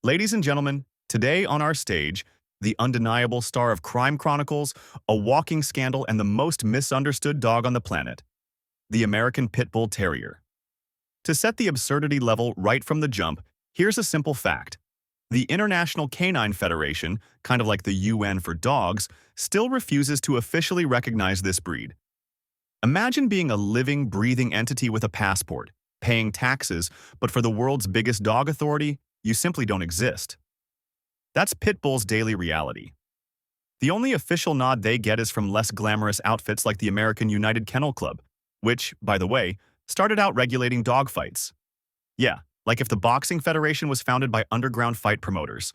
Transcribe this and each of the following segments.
Ladies and gentlemen, today on our stage, the undeniable star of crime chronicles, a walking scandal, and the most misunderstood dog on the planet, the American Pit Bull Terrier. To set the absurdity level right from the jump, here's a simple fact. The International Canine Federation, kind of like the UN for dogs, still refuses to officially recognize this breed. Imagine being a living, breathing entity with a passport, paying taxes, but for the world's biggest dog authority, you simply don't exist. That's Pit Bull's daily reality. The only official nod they get is from less glamorous outfits like the American United Kennel Club, which, by the way, started out regulating dog fights. Yeah, like if the Boxing Federation was founded by underground fight promoters.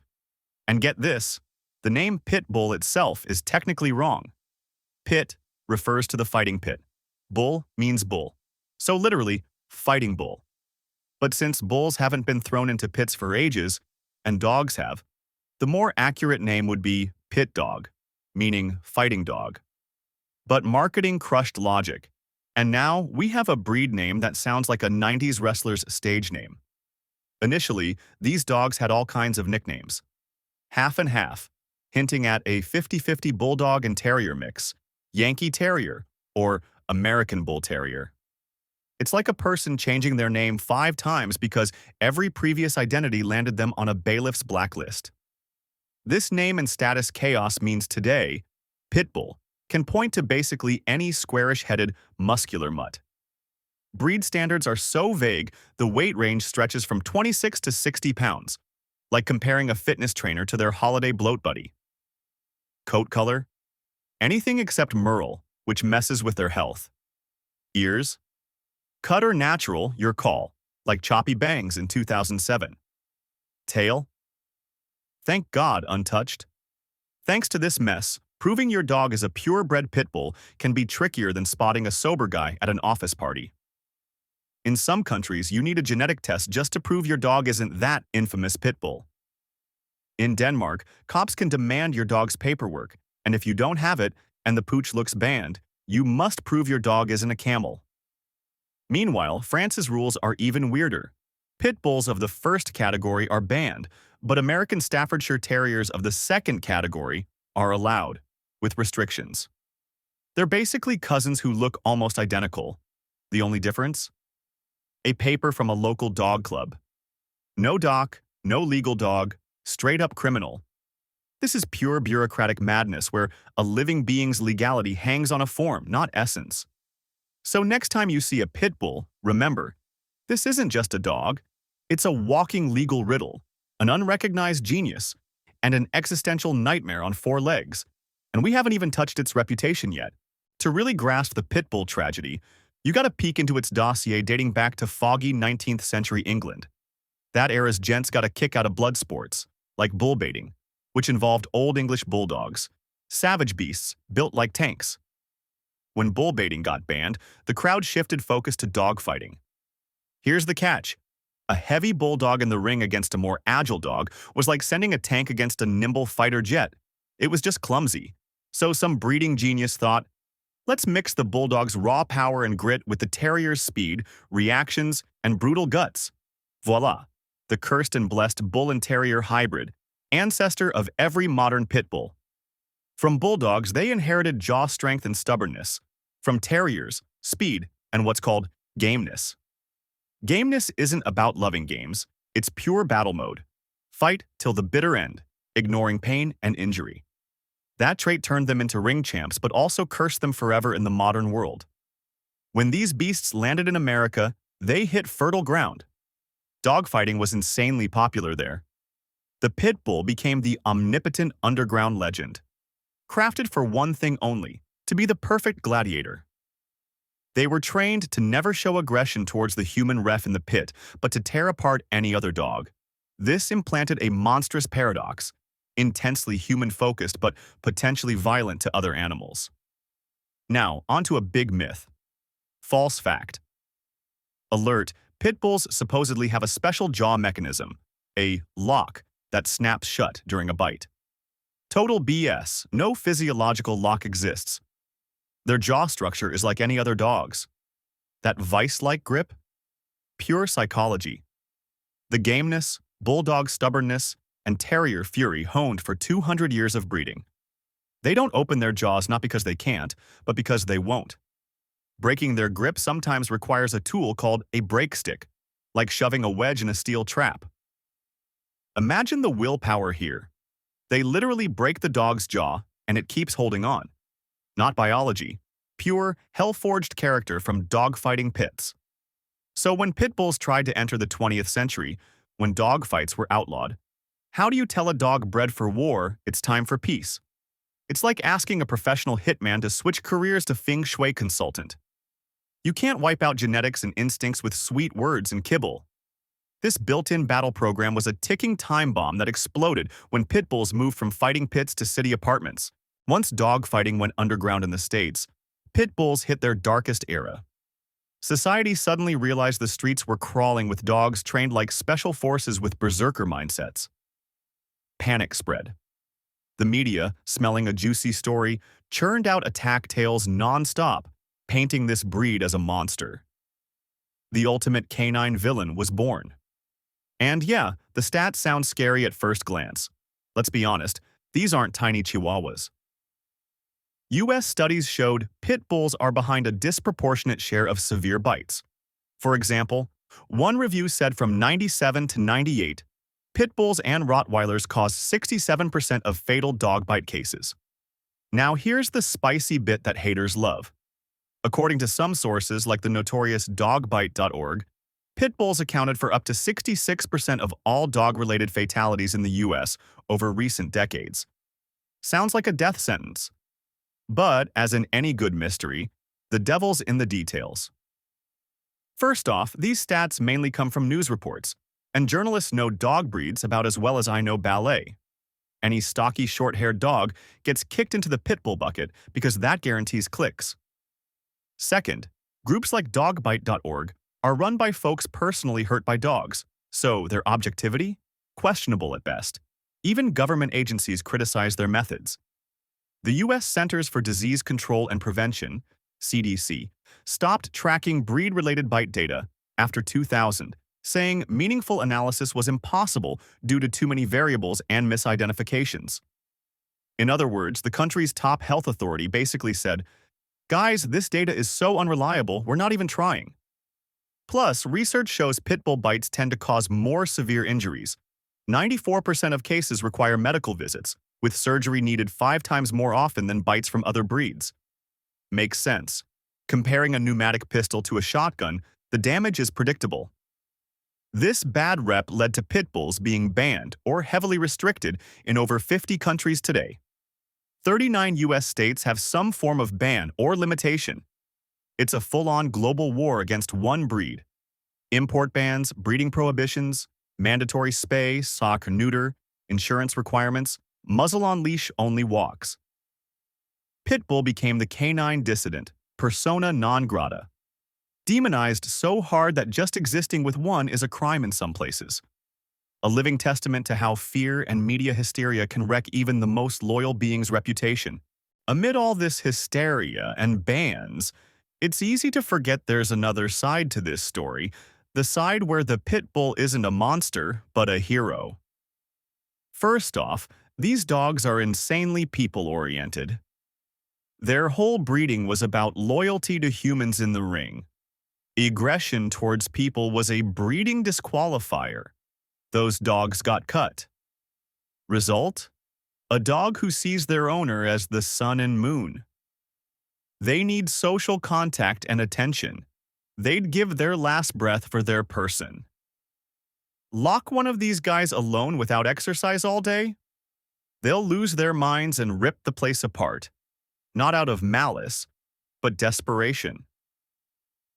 And get this, the name Pit Bull itself is technically wrong. Pit refers to the fighting pit. Bull means bull. So literally, fighting bull. But since bulls haven't been thrown into pits for ages, and dogs have, the more accurate name would be pit dog, meaning fighting dog. But marketing crushed logic, and now we have a breed name that sounds like a 90s wrestler's stage name. Initially, these dogs had all kinds of nicknames. Half and half, hinting at a 50-50 bulldog and terrier mix, Yankee Terrier, or American Bull Terrier. It's like a person changing their name 5 times because every previous identity landed them on a bailiff's blacklist. This name and status chaos means today, Pit Bull can point to basically any squarish-headed, muscular mutt. Breed standards are so vague, the weight range stretches from 26 to 60 pounds, like comparing a fitness trainer to their holiday bloat buddy. Coat color? Anything except merle, which messes with their health. Ears? Cut or natural, your call, like choppy bangs in 2007. Tail? Thank God, untouched. Thanks to this mess, proving your dog is a purebred pit bull can be trickier than spotting a sober guy at an office party. In some countries, you need a genetic test just to prove your dog isn't that infamous pit bull. In Denmark, cops can demand your dog's paperwork, and if you don't have it and the pooch looks banned, you must prove your dog isn't a camel. Meanwhile, France's rules are even weirder. Pit bulls of the first category are banned, but American Staffordshire Terriers of the second category are allowed, with restrictions. They're basically cousins who look almost identical. The only difference? A paper from a local dog club. No doc, no legal dog, straight-up criminal. This is pure bureaucratic madness where a living being's legality hangs on a form, not essence. So next time you see a pit bull, remember, this isn't just a dog. It's a walking legal riddle, an unrecognized genius, and an existential nightmare on 4 legs. And we haven't even touched its reputation yet. To really grasp the pit bull tragedy, you gotta peek into its dossier dating back to foggy 19th century England. That era's gents got a kick out of blood sports, like bull baiting, which involved Old English bulldogs, savage beasts built like tanks. When bull baiting got banned, the crowd shifted focus to dogfighting. Here's the catch. A heavy bulldog in the ring against a more agile dog was like sending a tank against a nimble fighter jet. It was just clumsy. So some breeding genius thought, let's mix the bulldog's raw power and grit with the terrier's speed, reactions, and brutal guts. Voila, the cursed and blessed bull and terrier hybrid, ancestor of every modern pit bull. From bulldogs, they inherited jaw strength and stubbornness. From terriers, speed, and what's called gameness. Gameness isn't about loving games, it's pure battle mode. Fight till the bitter end, ignoring pain and injury. That trait turned them into ring champs but also cursed them forever in the modern world. When these beasts landed in America, they hit fertile ground. Dogfighting was insanely popular there. The pit bull became the omnipotent underground legend. Crafted for one thing only, to be the perfect gladiator. They were trained to never show aggression towards the human ref in the pit, but to tear apart any other dog. This implanted a monstrous paradox, intensely human-focused but potentially violent to other animals. Now, onto a big myth. False fact. Alert, pit bulls supposedly have a special jaw mechanism, a lock, that snaps shut during a bite. Total BS, no physiological lock exists. Their jaw structure is like any other dog's. That vice-like grip? Pure psychology. The gameness? bulldog stubbornness, and terrier fury honed for 200 years of breeding. They don't open their jaws not because they can't, but because they won't. Breaking their grip sometimes requires a tool called a break stick, like shoving a wedge in a steel trap. Imagine the willpower here. They literally break the dog's jaw, and it keeps holding on. Not biology, pure, hell-forged character from dogfighting pits. So when pit bulls tried to enter the 20th century, when dogfights were outlawed, how do you tell a dog bred for war it's time for peace? It's like asking a professional hitman to switch careers to feng shui consultant. You can't wipe out genetics and instincts with sweet words and kibble. This built-in battle program was a ticking time bomb that exploded when pit bulls moved from fighting pits to city apartments. Once dogfighting went underground in the States, pit bulls hit their darkest era. Society suddenly realized the streets were crawling with dogs trained like special forces with berserker mindsets. Panic spread. The media, smelling a juicy story, churned out attack tales non-stop, painting this breed as a monster. The ultimate canine villain was born. And yeah, the stats sound scary at first glance. Let's be honest, these aren't tiny chihuahuas. U.S. studies showed pit bulls are behind a disproportionate share of severe bites. For example, one review said from 97 to 98, pit bulls and Rottweilers caused 67% of fatal dog bite cases. Now here's the spicy bit that haters love. According to some sources like the notorious dogbite.org, pit bulls accounted for up to 66% of all dog-related fatalities in the U.S. over recent decades. Sounds like a death sentence. But, as in any good mystery, the devil's in the details. First off, these stats mainly come from news reports, and journalists know dog breeds about as well as I know ballet. Any stocky, short-haired dog gets kicked into the pit bull bucket because that guarantees clicks. Second, groups like dogbite.org are run by folks personally hurt by dogs, so their objectivity? Questionable at best. Even government agencies criticize their methods. The U.S. Centers for Disease Control and Prevention, CDC, stopped tracking breed-related bite data after 2000, saying meaningful analysis was impossible due to too many variables and misidentifications. In other words, the country's top health authority basically said, "Guys, this data is so unreliable, we're not even trying." Plus, research shows pit bull bites tend to cause more severe injuries. 94% of cases require medical visits, with surgery needed 5 times more often than bites from other breeds. Makes sense. Comparing a pneumatic pistol to a shotgun, the damage is predictable. This bad rep led to pit bulls being banned or heavily restricted in over 50 countries today. 39 U.S. states have some form of ban or limitation. It's a full-on global war against one breed. Import bans, breeding prohibitions, mandatory spay, sock, neuter, insurance requirements, muzzle-on-leash-only walks. Pit bull became the canine dissident, persona non grata. Demonized so hard that just existing with one is a crime in some places. A living testament to how fear and media hysteria can wreck even the most loyal being's reputation. Amid all this hysteria and bans, it's easy to forget there's another side to this story, the side where the pit bull isn't a monster, but a hero. First off, these dogs are insanely people-oriented. Their whole breeding was about loyalty to humans in the ring. Aggression towards people was a breeding disqualifier. Those dogs got cut. Result? A dog who sees their owner as the sun and moon. They need social contact and attention. They'd give their last breath for their person. Lock one of these guys alone without exercise all day? They'll lose their minds and rip the place apart. Not out of malice, but desperation.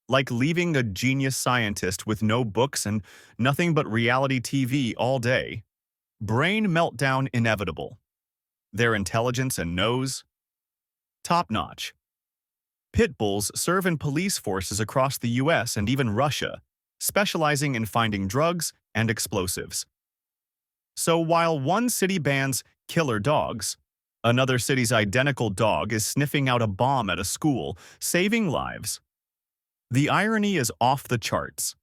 Like leaving a genius scientist with no books and nothing but reality TV all day. Brain meltdown inevitable. Their intelligence and nose? Top-notch. Pit bulls serve in police forces across the U.S. and even Russia, specializing in finding drugs and explosives. So while one city bans killer dogs, another city's identical dog is sniffing out a bomb at a school, saving lives. The irony is off the charts.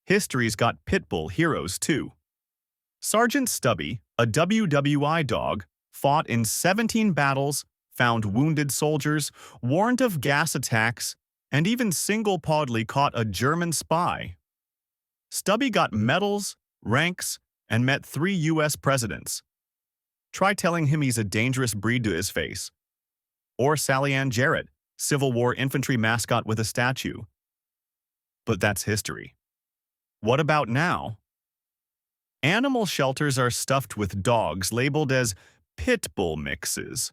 History's got pit bull heroes too. Sergeant Stubby, a WWI dog, fought in 17 battles, found wounded soldiers, warned of gas attacks, and even single-podedly caught a German spy. Stubby got medals, ranks, and met 3 U.S. presidents. Try telling him he's a dangerous breed to his face. Or Sally Ann Jarrett, Civil War infantry mascot with a statue. But that's history. What about now? Animal shelters are stuffed with dogs labeled as pit bull mixes.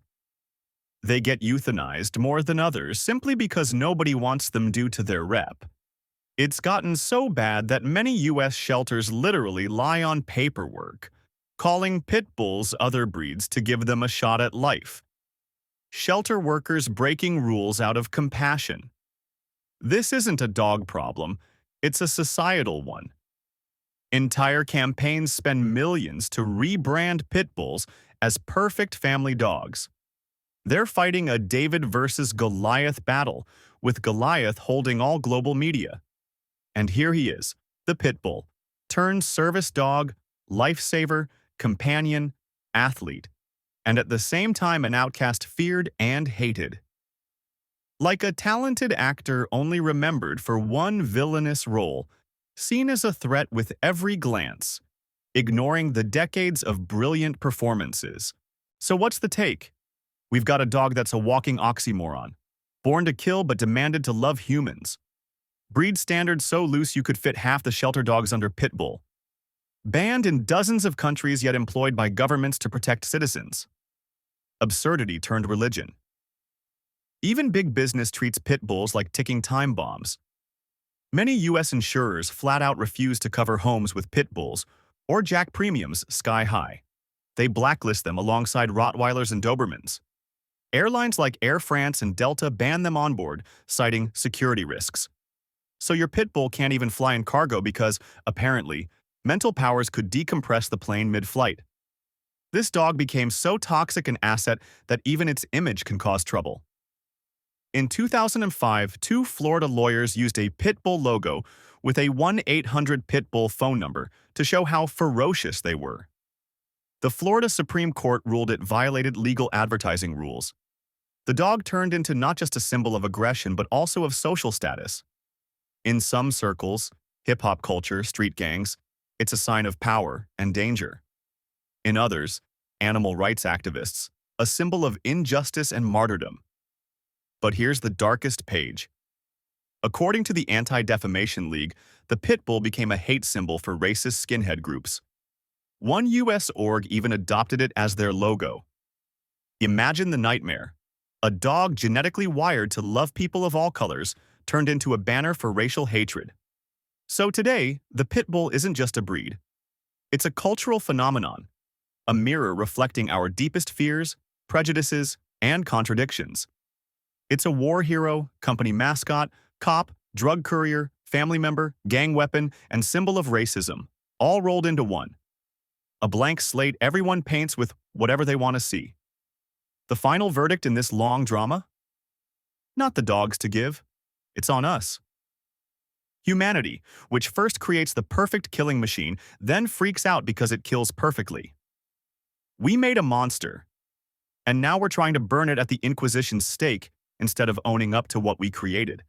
They get euthanized more than others simply because nobody wants them due to their rep. It's gotten so bad that many U.S. shelters literally lie on paperwork, calling pit bulls other breeds to give them a shot at life. Shelter workers breaking rules out of compassion. This isn't a dog problem, it's a societal one. Entire campaigns spend millions to rebrand pit bulls as perfect family dogs. They're fighting a David versus Goliath battle, with Goliath holding all global media. And here he is, the pit bull, turned service dog, lifesaver, companion, athlete, and at the same time an outcast feared and hated. Like a talented actor only remembered for one villainous role, seen as a threat with every glance, ignoring the decades of brilliant performances. So what's the take? We've got a dog that's a walking oxymoron, born to kill but demanded to love humans. Breed standards so loose you could fit half the shelter dogs under pit bull. Banned in dozens of countries yet employed by governments to protect citizens. Absurdity turned religion. Even big business treats pit bulls like ticking time bombs. Many U.S. insurers flat out refuse to cover homes with pit bulls or jack premiums sky high. They blacklist them alongside Rottweilers and Dobermans. Airlines like Air France and Delta ban them on board, citing security risks. So your pit bull can't even fly in cargo because, apparently, mental powers could decompress the plane mid-flight. This dog became so toxic an asset that even its image can cause trouble. In 2005, 2 Florida lawyers used a pit bull logo with a 1-800-PIT-BULL phone number to show how ferocious they were. The Florida Supreme Court ruled it violated legal advertising rules. The dog turned into not just a symbol of aggression but also of social status. In some circles, hip-hop culture, street gangs, it's a sign of power and danger. In others, animal rights activists, a symbol of injustice and martyrdom. But here's the darkest page. According to the Anti-Defamation League, the pit bull became a hate symbol for racist skinhead groups. One U.S. org even adopted it as their logo. Imagine the nightmare. A dog genetically wired to love people of all colors turned into a banner for racial hatred. So today, the pit bull isn't just a breed. It's a cultural phenomenon, a mirror reflecting our deepest fears, prejudices, and contradictions. It's a war hero, company mascot, cop, drug courier, family member, gang weapon, and symbol of racism, all rolled into one. A blank slate everyone paints with whatever they want to see. The final verdict in this long drama? Not the dogs to give. It's on us. Humanity, which first creates the perfect killing machine, then freaks out because it kills perfectly. We made a monster, and now we're trying to burn it at the Inquisition's stake instead of owning up to what we created.